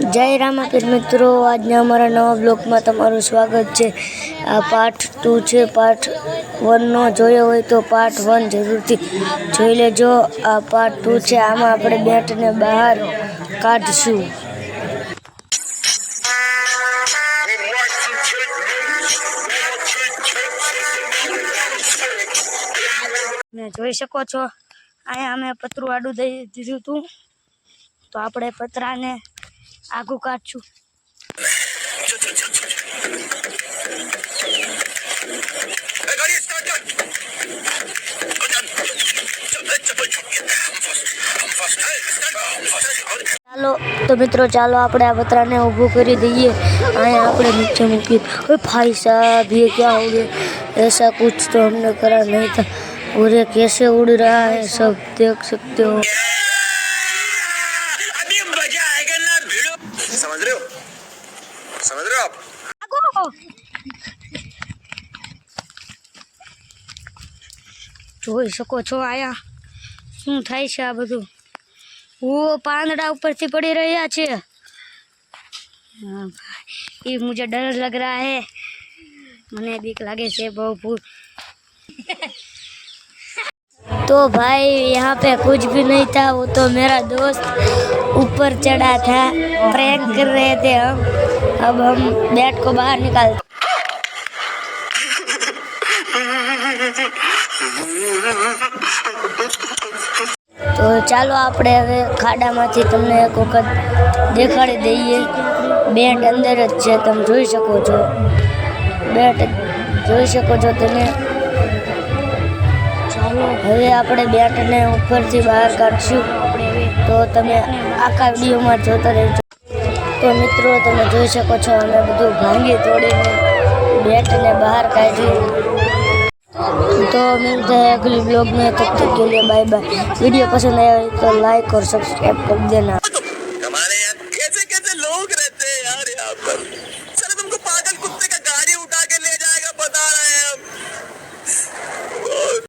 जय रामापीर मित्रों, आज अमरा नवा ब्लॉग में तमारुं स्वागत है। आ पार्ट 2 है। पार्ट 1 नो जोयो होय तो पार्ट 1 जरूरथी जोई लेजो। आ पार्ट 2 है। आमां आपणे बेट ने बहार काढशुं। ने જોઈ શકો છો આયા અમે પતરું આડું દઈ દીધું હતું, તો આપણે પતરાને આગું કાઢશું। ચાલો તો મિત્રો, ચાલો આપણે આ પતરાને ઊભું કરી દઈએ। आया આપણે नीचे મૂકી। ओए भाई साहब, ये क्या हो गया? ऐसा कुछ तो हमने करा नहीं था। और ये कैसे उड़ रहा है, सब देख सकते हो। अभी मजा आएगा ना भिड़ो। समझ रहे हो आप? જોઈ શકો છો આયા શું થાય છે આ બધું। ઓ પાંદડા ઉપરથી પડી રહ્યા છે। ये मुझे डर लग रहा है, मने बीक लागे से बहु। तो भाई यहाँ पे कुछ भी नहीं था, वो तो मेरा दोस्त ऊपर चढ़ा था, प्रैंक कर रहे थे हम। अब हम बैट को बाहर निकाल। तो ચાલો આપણે હવે ખાડામાંથી તમને એક વખત દેખાડી દઈએ। બેટ અંદર જ છે, તમે જોઈ શકો છો। બેટ જોઈ શકો છો તમે। હવે આપણે બેટને ઉપરથી બહાર કાઢશું, તો તમે આખા વિડીયોમાં જોતા રહેજો। તો મિત્રો, તમે જોઈ શકો છો અમે બધું ભાંગી તોડીને બેટને બહાર કાઢી। तो मिलते हैं अगले ब्लॉग में, तब तक के लिए बाय बाय। वीडियो पसंद आया तो लाइक और सब्सक्राइब कर देना। हमारे यहाँ कैसे कैसे लोग रहते हैं यार यहाँ पर।